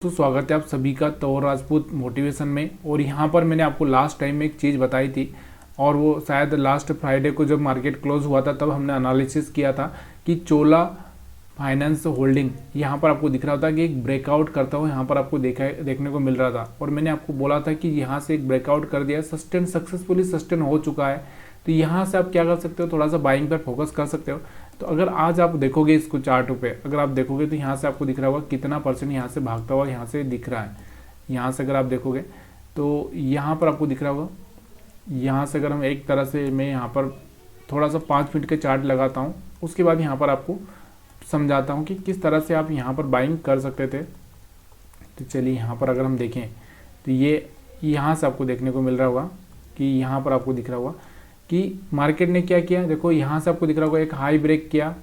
दोस्तों, स्वागत है आप सभी का तौर राजपूत मोटिवेशन में। और यहाँ पर मैंने आपको लास्ट टाइम में एक चीज़ बताई थी, और वो शायद लास्ट फ्राइडे को जब मार्केट क्लोज हुआ था तब हमने एनालिसिस किया था कि चोला फाइनेंस होल्डिंग यहाँ पर आपको दिख रहा था कि एक ब्रेकआउट करता हुआ यहाँ पर आपको देखने को मिल रहा था। और मैंने आपको बोला था कि यहाँ से एक ब्रेकआउट कर दिया, सक्सेसफुली सस्टेन हो चुका है। तो यहाँ से आप क्या कर सकते हो, थोड़ा सा बाइंग पर फोकस कर सकते हो। तो अगर आज आप देखोगे इसको चार्ट पे, अगर आप देखोगे तो यहाँ से आपको दिख रहा होगा कितना परसेंट यहाँ से भागता हुआ यहाँ से दिख रहा है। यहाँ से अगर आप देखोगे तो यहाँ पर आपको दिख रहा होगा। यहाँ से अगर हम एक तरह से मैं यहाँ पर थोड़ा सा 5 मिनट के चार्ट लगाता हूँ, उसके बाद यहाँ पर आपको समझाता हूँ कि किस तरह से आप यहाँ पर बाइंग कर सकते थे। तो चलिए यहाँ पर अगर हम देखें तो ये यहाँ से आपको देखने को मिल रहा होगा कि यहाँ पर आपको दिख रहा होगा कि मार्केट ने क्या किया। देखो यहाँ से आपको दिख रहा होगा एक हाई ब्रेक किया,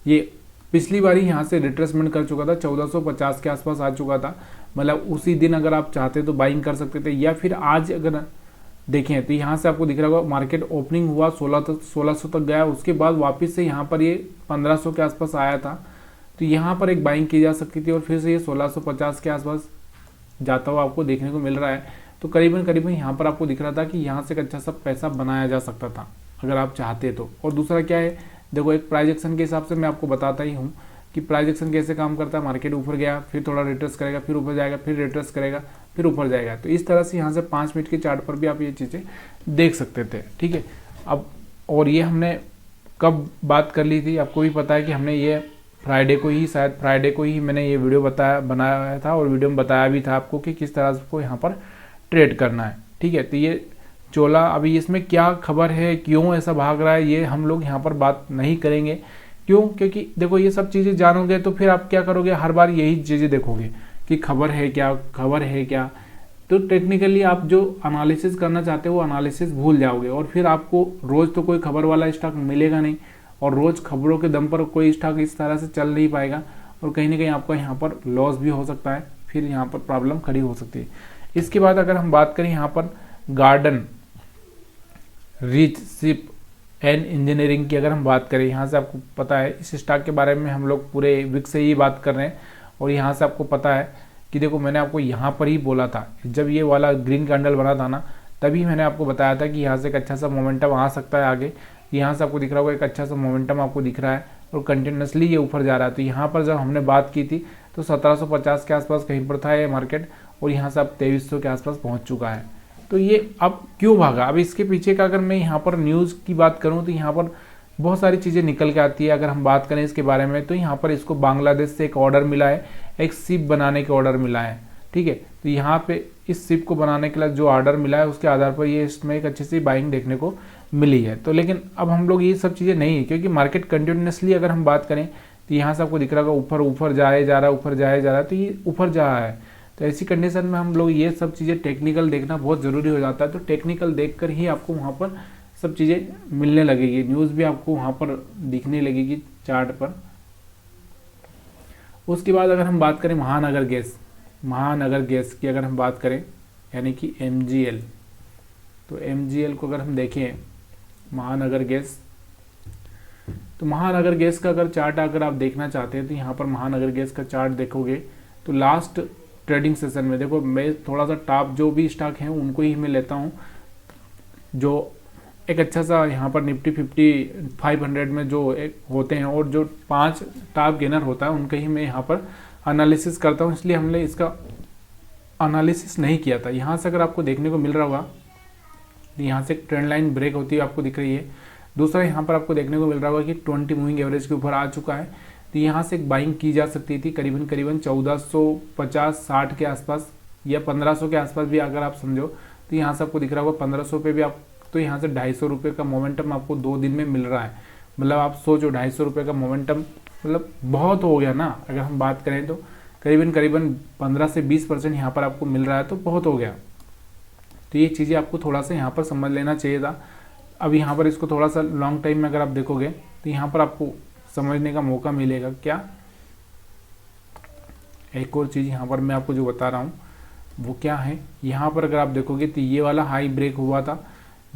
ये पिछली बारी यहाँ से रिट्रेसमेंट कर चुका था, 1450 के आसपास आ चुका था। मतलब उसी दिन अगर आप चाहते तो बाइंग कर सकते थे, या फिर आज अगर देखें तो यहाँ से आपको दिख रहा होगा मार्केट ओपनिंग हुआ 1600 तक गया, उसके बाद वापस से यहाँ पर ये 1500 के आसपास आया था। तो यहाँ पर एक बाइंग की जा सकती थी और फिर से ये 1650 के आसपास जाता हुआ आपको देखने को मिल रहा है। तो करीबन करीबन यहाँ पर आपको दिख रहा था कि यहाँ से एक अच्छा सा पैसा बनाया जा सकता था अगर आप चाहते तो। और दूसरा क्या है, देखो एक प्राइस एक्शन के हिसाब से मैं आपको बताता ही हूँ कि प्राइस एक्शन कैसे काम करता है। मार्केट ऊपर गया, फिर थोड़ा रिट्रेस करेगा, फिर ऊपर जाएगा, फिर रिट्रेस करेगा, फिर ऊपर जाएगा। तो इस तरह से यहाँ से 5 मिनट के चार्ट पर भी आप ये चीज़ें देख सकते थे, ठीक है। अब और ये हमने कब बात कर ली थी, आपको भी पता है कि हमने ये फ्राइडे को ही, शायद फ्राइडे को ही मैंने ये वीडियो बनाया था, और वीडियो में बताया भी था आपको कि किस तरह से यहाँ पर ट्रेड करना है, ठीक है। तो ये चोला अभी इसमें क्या खबर है, क्यों ऐसा भाग रहा है, ये हम लोग यहाँ पर बात नहीं करेंगे। क्यों? क्योंकि देखो ये सब चीज़ें जानोगे तो फिर आप क्या करोगे, हर बार यही चीज़ें देखोगे कि खबर है क्या, खबर है क्या। तो टेक्निकली आप जो एनालिसिस करना चाहते हो वो एनालिसिस भूल जाओगे, और फिर आपको रोज़ तो कोई खबर वाला स्टॉक मिलेगा नहीं, और रोज़ खबरों के दम पर कोई स्टॉक इस तरह से चल नहीं पाएगा, और कहीं ना कहीं आपका यहाँ पर लॉस भी हो सकता है, फिर यहाँ पर प्रॉब्लम खड़ी हो सकती है। इसके बाद अगर हम बात करें यहाँ पर garden rich ship and engineering की, अगर हम बात करें, यहाँ से आपको पता है इस स्टॉक के बारे में हम लोग पूरे वीक से ही बात कर रहे हैं। और यहाँ से आपको पता है कि देखो मैंने आपको यहाँ पर ही बोला था, जब ये वाला ग्रीन कैंडल बना था ना, तभी मैंने आपको बताया था कि यहाँ से एक अच्छा सा मोमेंटम आ सकता है आगे। यहाँ से आपको दिख रहा होगा एक अच्छा सा मोमेंटम आपको दिख रहा है, और कंटिन्यूसली ये ऊपर जा रहा है। तो यहाँ पर जब हमने बात की थी तो 1750 के आसपास कहीं पर था ये मार्केट, और यहाँ से अब 2300 के आसपास पहुँच चुका है। तो ये अब क्यों भागा, अब इसके पीछे का अगर मैं यहाँ पर न्यूज़ की बात करूँ तो यहाँ पर बहुत सारी चीज़ें निकल के आती है। अगर हम बात करें इसके बारे में तो यहाँ पर इसको बांग्लादेश से एक ऑर्डर मिला है, एक शिप बनाने का ऑर्डर मिला है, ठीक है। तो यहाँ पे इस शिप को बनाने के लिए जो ऑर्डर मिला है उसके आधार पर ये इसमें एक अच्छी सी बाइंग देखने को मिली है। तो लेकिन अब हम लोग ये सब चीज़ें नहीं है, क्योंकि मार्केट कंटिन्यूसली अगर हम बात करें तो यहाँ से आपको दिख रहा होगा ऊपर ऊपर जाए जा रहा है, ऊपर जाए जा रहा है, तो ये ऊपर जा रहा है। तो ऐसी कंडीशन में हम लोग ये सब चीज़ें टेक्निकल देखना बहुत ज़रूरी हो जाता है। तो टेक्निकल देखकर ही आपको वहाँ पर सब चीज़ें मिलने लगेगी, न्यूज़ भी आपको वहाँ पर दिखने लगेगी चार्ट पर। उसके बाद अगर हम बात करें महानगर गैस की अगर हम बात करें, यानी कि MGL, तो MGL को अगर हम देखें, महानगर गैस, तो महानगर गैस का अगर चार्ट अगर आप देखना चाहते हैं तो यहाँ पर महानगर गैस का चार्ट देखोगे तो लास्ट ट्रेडिंग सेशन में, देखो मैं थोड़ा सा टॉप जो भी स्टॉक हैं उनको ही मैं लेता हूँ, जो एक अच्छा सा यहाँ पर निफ्टी 500 में जो एक होते हैं, और जो 5 टॉप गेनर होता है उनका ही मैं यहाँ पर एनालिसिस करता हूँ। इसलिए हमने इसका एनालिसिस नहीं किया था। यहाँ से अगर आपको देखने को मिल रहा होगा, यहाँ से ट्रेंड लाइन ब्रेक होती है आपको दिख रही है। दूसरा यहाँ पर आपको देखने को मिल रहा होगा कि 20 मूविंग एवरेज के ऊपर आ चुका है। तो यहाँ से एक बाइंग की जा सकती थी करीबन 1450-60 के आसपास, या 1500 के आसपास भी अगर आप समझो। तो यहाँ से आपको दिख रहा होगा 1500 पे भी आप, तो यहाँ से 250 रुपये का मोमेंटम आपको 2 दिन में मिल रहा है। मतलब आप सोचो 250 रुपये का मोमेंटम, मतलब बहुत हो गया ना। अगर हम बात करें तो करीबन 15 से 20% यहाँ पर आपको मिल रहा है, तो बहुत हो गया। तो ये चीज़ें आपको थोड़ा सा यहाँ पर समझ लेना चाहिए था। अब यहाँ पर इसको थोड़ा सा लॉन्ग टाइम में अगर आप देखोगे तो यहाँ पर आपको समझने का मौका मिलेगा। क्या, एक और चीज़ यहाँ पर मैं आपको जो बता रहा हूँ वो क्या है, यहाँ पर अगर आप देखोगे तो ये वाला हाई ब्रेक हुआ था,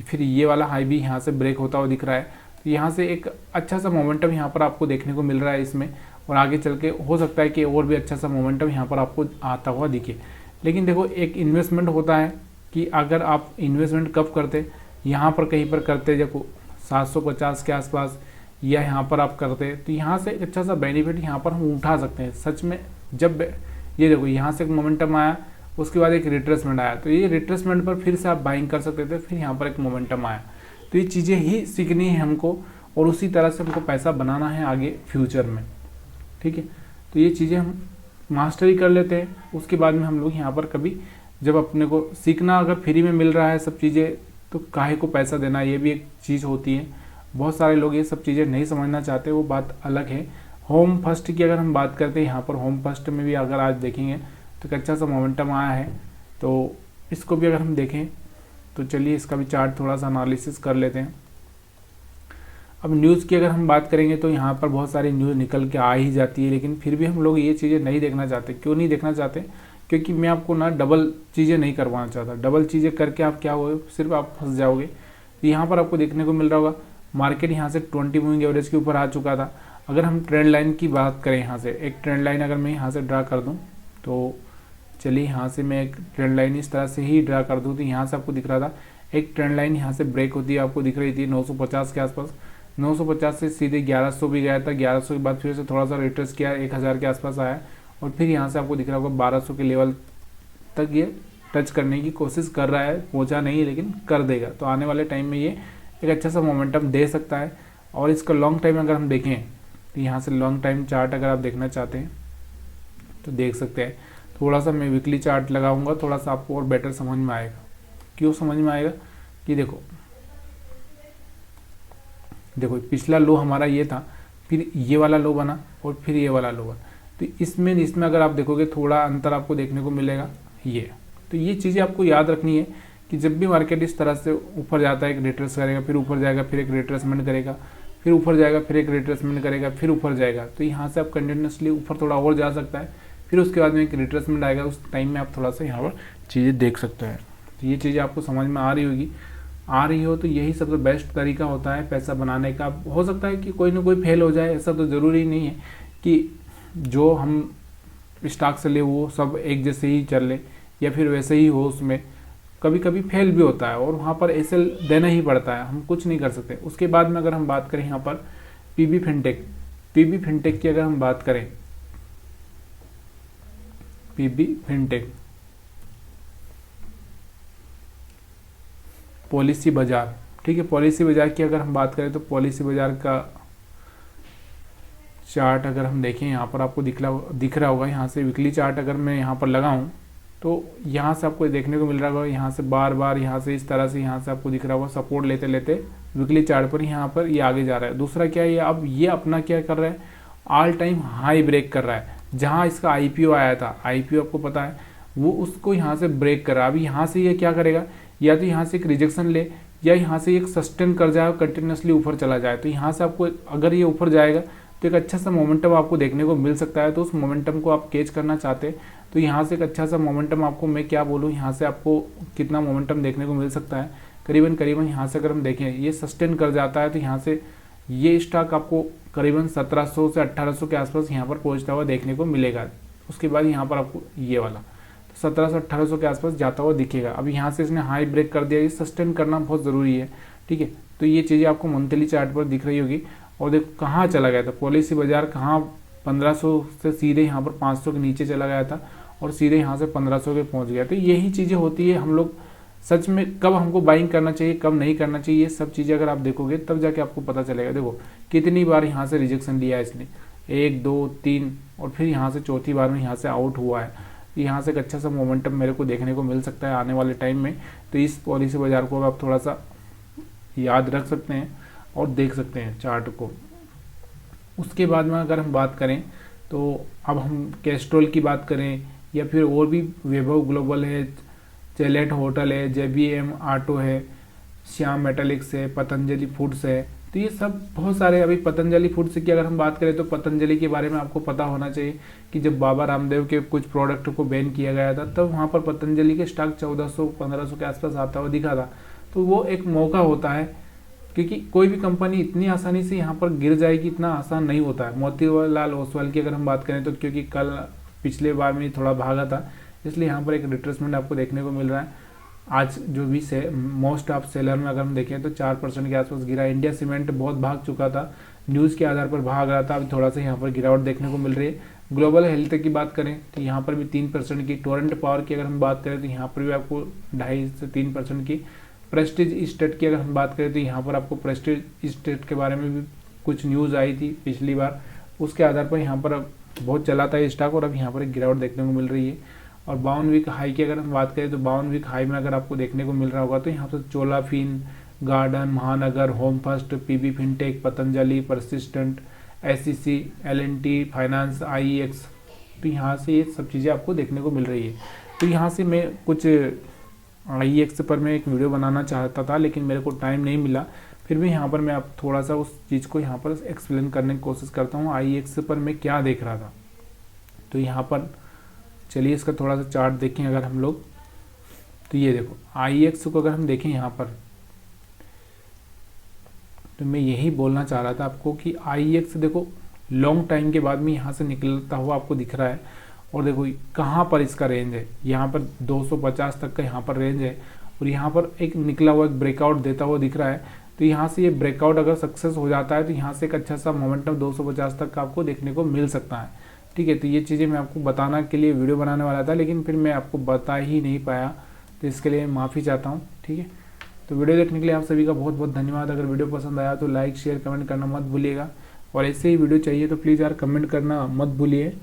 फिर ये वाला हाई भी यहाँ से ब्रेक होता हुआ दिख रहा है। तो यहाँ से एक अच्छा सा मोमेंटम यहाँ पर आपको देखने को मिल रहा है इसमें, और आगे चल के हो सकता है कि और भी अच्छा सा मोमेंटम यहाँ पर आपको आता हुआ दिखे। लेकिन देखो एक इन्वेस्टमेंट होता है कि अगर आप इन्वेस्टमेंट कब करते, यहाँ पर कहीं पर करते देखो 750 के आसपास, या यहाँ पर आप करते तो यहाँ से एक अच्छा सा बेनिफिट यहाँ पर हम उठा सकते हैं सच में। जब ये देखो यहाँ से एक मोमेंटम आया, उसके बाद एक रिट्रेसमेंट आया, तो ये रिट्रेसमेंट पर फिर से आप बाइंग कर सकते थे, फिर यहाँ पर एक मोमेंटम आया। तो ये चीज़ें ही सीखनी है हमको और उसी तरह से हमको पैसा बनाना है आगे फ्यूचर में, ठीक है। तो ये चीज़ें हम मास्टरी कर लेते हैं, उसके बाद में हम लोग यहाँ पर कभी जब अपने को सीखना अगर फ्री में मिल रहा है सब चीज़ें, तो काहे को पैसा देना, ये भी एक चीज़ होती है। बहुत सारे लोग ये सब चीज़ें नहीं समझना चाहते, वो बात अलग है। होम फर्स्ट की अगर हम बात करते हैं, यहाँ पर होम फर्स्ट में भी अगर आज देखेंगे तो एक अच्छा सा मोमेंटम आया है। तो इसको भी अगर हम देखें तो चलिए इसका भी चार्ट थोड़ा सा एनालिसिस कर लेते हैं। अब न्यूज़ की अगर हम बात करेंगे तो यहाँ पर बहुत सारी न्यूज़ निकल के आ ही जाती है, लेकिन फिर भी हम लोग ये चीज़ें नहीं देखना चाहते। क्यों नहीं देखना चाहते? क्योंकि मैं आपको ना डबल चीज़ें नहीं करवाना चाहता। डबल चीज़ें करके आप क्या हो, सिर्फ आप फंस जाओगे। तो यहाँ पर आपको देखने को मिल रहा होगा मार्केट यहाँ से 20 मूविंग एवरेज के ऊपर आ चुका था। अगर हम ट्रेंड लाइन की बात करें, यहाँ से एक ट्रेंड लाइन अगर मैं यहाँ से ड्रा कर दूँ, तो चलिए यहाँ से मैं एक ट्रेंड लाइन इस तरह से ही ड्रा कर दूँ, तो यहाँ से आपको दिख रहा था एक ट्रेंड लाइन यहाँ से ब्रेक होती है, आपको दिख रही थी 950 के आसपास। 950 से सीधे 1100 भी गया था, 1100 के बाद फिर से थोड़ा सा रिट्रेस किया, 1000 के आसपास आया और फिर यहाँ से आपको दिख रहा होगा 1200 के लेवल तक ये टच करने की कोशिश कर रहा है। पहुँचा नहीं है लेकिन कर देगा। तो आने वाले टाइम में ये एक अच्छा सा मोमेंटम दे सकता है। और इसका लॉन्ग टाइम अगर हम देखें तो यहाँ से लॉन्ग टाइम चार्ट अगर आप देखना चाहते हैं तो देख सकते हैं। थोड़ा सा मैं वीकली चार्ट लगाऊंगा, थोड़ा सा आपको और बेटर समझ में आएगा। क्यों समझ में आएगा कि देखो पिछला लो हमारा ये था, फिर ये वाला लो बना और फिर ये वाला लो बना। तो इसमें अगर आप देखोगे थोड़ा अंतर आपको देखने को मिलेगा ये। तो ये चीज़ें आपको याद रखनी है कि जब भी मार्केट इस तरह से ऊपर जाता है, एक रिट्रेस करेगा, फिर ऊपर जाएगा, फिर एक रिट्रेसमेंट करेगा, फिर ऊपर जाएगा, फिर एक रिट्रेसमेंट करेगा, फिर ऊपर जाएगा। तो यहाँ से आप कंटिन्यूसली ऊपर थोड़ा और जा सकता है, फिर उसके बाद में एक रिट्रेसमेंट आएगा। उस टाइम में आप थोड़ा सा यहाँ पर चीज़ें देख सकते हैं। तो ये चीज़ें आपको समझ में आ रही हो तो यही सबसे बेस्ट तरीका होता है पैसा बनाने का। हो सकता है कि कोई ना कोई फेल हो जाए, ऐसा तो ज़रूरी नहीं है कि जो हम स्टॉक से ले वो सब एक जैसे ही चल ले या फिर वैसे ही हो। उसमें कभी कभी फेल भी होता है और वहाँ पर एसएल देना ही पड़ता है, हम कुछ नहीं कर सकते। उसके बाद में अगर हम बात करें यहाँ पर पीबी फिनटेक की अगर हम बात करें, पीबी फिनटेक पॉलिसी बाजार, ठीक है। पॉलिसी बाजार की अगर हम बात करें तो पॉलिसी बाजार का चार्ट अगर हम देखें, यहाँ पर आपको दिख रहा होगा। यहाँ से वीकली चार्ट अगर मैं यहाँ पर लगाऊं तो यहाँ से आपको देखने को मिल रहा होगा, यहाँ से बार बार यहाँ से इस तरह से यहाँ से आपको दिख रहा होगा सपोर्ट लेते लेते वीकली चार्ट पर यहाँ पर ये आगे जा रहा है। दूसरा क्या है, अब ये अपना क्या कर रहा है, ऑल टाइम हाई ब्रेक कर रहा है। जहाँ इसका आईपीओ आया था, आईपीओ आपको पता है, वो उसको यहाँ से ब्रेक कर रहा है। अभी यहाँ से ये क्या करेगा, या तो यहाँ से एक रिजेक्शन ले या यहाँ से एक सस्टेन कर जाए, कंटिन्यूसली ऊपर चला जाए। तो यहाँ से आपको अगर ये ऊपर जाएगा तो एक अच्छा सा मोमेंटम आपको देखने को मिल सकता है। तो उस मोमेंटम को आप कैच करना चाहते हैं तो यहाँ से एक अच्छा सा मोमेंटम आपको, मैं क्या बोलूँ, यहाँ से आपको कितना मोमेंटम देखने को मिल सकता है, करीबन यहाँ से अगर हम देखें ये सस्टेन कर जाता है तो यहाँ से ये स्टॉक आपको करीबन 1700 से 1800 के आसपास यहाँ पर पहुँचता हुआ देखने को मिलेगा। उसके बाद यहाँ पर आपको ये वाला 1700-1800 के आसपास जाता हुआ दिखेगा। अब यहाँ से इसने हाई ब्रेक कर दिया, ये सस्टेन करना बहुत ज़रूरी है, ठीक है। तो ये चीज़ें आपको मंथली चार्ट पर दिख रही होगी। और देखो कहाँ चला गया था पॉलिसी बाजार, कहाँ 1500 से सीधे यहाँ पर 500 के नीचे चला गया था और सीधे यहाँ से 1500 के पहुँच गया। तो यही चीज़ें होती है, हम लोग सच में कब हमको बाइंग करना चाहिए, कब नहीं करना चाहिए, ये सब चीज़ें अगर आप देखोगे तब जाके आपको पता चलेगा। देखो कितनी बार यहाँ से रिजेक्शन लिया है इसने, 1 2 3 और फिर यहाँ से चौथी बार में यहाँ से आउट हुआ है। यहाँ से एक अच्छा सा मोमेंटम मेरे को देखने को मिल सकता है आने वाले टाइम में। तो इस पॉलिसी बाजार को आप थोड़ा सा याद रख सकते हैं और देख सकते हैं चार्ट को। उसके बाद में अगर हम बात करें तो अब हम कैस्ट्रॉल की बात करें या फिर और भी वैभव ग्लोबल है, चैलेट होटल है, जेबीएम ऑटो है, श्याम मेटालिक्स है, पतंजलि फूड्स है। तो ये सब बहुत सारे, अभी पतंजलि फूड्स की अगर हम बात करें तो पतंजलि के बारे में आपको पता होना चाहिए कि जब बाबा रामदेव के कुछ प्रोडक्ट को बैन किया गया था तब वहाँ पर पतंजलि के स्टॉक 1400-1500 के आसपास आता हुआ दिखा था। तो वो एक मौका होता है क्योंकि कोई भी कंपनी इतनी आसानी से यहाँ पर गिर जाएगी इतना आसान नहीं होता है। मोतीलाल ओसवाल की अगर हम बात करें तो क्योंकि कल पिछले बार में थोड़ा भागा था, इसलिए यहाँ पर एक रिट्रेसमेंट आपको देखने को मिल रहा है। आज जो भी से मोस्ट ऑफ सेलर में अगर हम देखें तो 4% के आसपास गिरा। इंडिया सीमेंट बहुत भाग चुका था, न्यूज़ के आधार पर भाग रहा था, अभी थोड़ा सा यहाँ पर गिरावट देखने को मिल रही है। ग्लोबल हेल्थ की बात करें तो यहाँ पर भी 3% की। टोरेंट पावर की अगर हम बात करें तो यहाँ पर भी आपको 2.5 से 3% की। प्रेस्टीज स्टेट की अगर हम बात करें तो यहाँ पर आपको प्रेस्टीज स्टेट के बारे में भी कुछ न्यूज़ आई थी पिछली बार, उसके आधार पर यहाँ पर बहुत चला था ये स्टॉक और अब यहाँ पर एक गिरावट देखने को मिल रही है। और 52 वीक हाई की अगर हम बात करें तो 52 वीक हाई में अगर आपको देखने को मिल रहा होगा तो यहाँ पर Chola Fin, Garden, Mahanagar, Home First, PB Fintech, Patanjali, Persistent, SCC, LNT Finance, IEX, तो यहाँ से ये सब चीज़ें आपको देखने को मिल रही है। तो यहाँ से मैं कुछ आईईएक्स पर मैं एक वीडियो बनाना चाहता था लेकिन मेरे को टाइम नहीं मिला, फिर भी यहाँ पर मैं आप थोड़ा सा उस चीज़ को यहाँ पर एक्सप्लेन करने की कोशिश करता हूँ आईईएक्स पर मैं क्या देख रहा था। तो यहाँ पर चलिए इसका थोड़ा सा चार्ट देखें अगर हम लोग, तो ये देखो आईईएक्स को अगर हम देखें यहाँ पर, तो मैं यही बोलना चाह रहा था आपको कि आईईएक्स देखो लॉन्ग टाइम के बाद में यहाँ से निकलता हुआ आपको दिख रहा है। और देखो कहाँ पर इसका रेंज है, यहाँ पर 250 तक का यहाँ पर रेंज है और यहाँ पर एक निकला हुआ एक ब्रेकआउट देता हुआ दिख रहा है। तो यहाँ से ये ब्रेकआउट अगर सक्सेस हो जाता है तो यहाँ से एक अच्छा सा मोमेंटम 250 तक का आपको देखने को मिल सकता है। ठीक है, तो ये चीज़ें मैं आपको बताना के लिए वीडियो बनाने वाला था लेकिन फिर मैं आपको बता ही नहीं पाया, तो इसके लिए माफ़ी चाहता हूँ। ठीक है, तो वीडियो देखने के लिए आप सभी का बहुत बहुत धन्यवाद। अगर वीडियो पसंद आया तो लाइक शेयर कमेंट करना मत भूलिएगा और ऐसे ही वीडियो चाहिए तो प्लीज़ यार कमेंट करना मत भूलिए।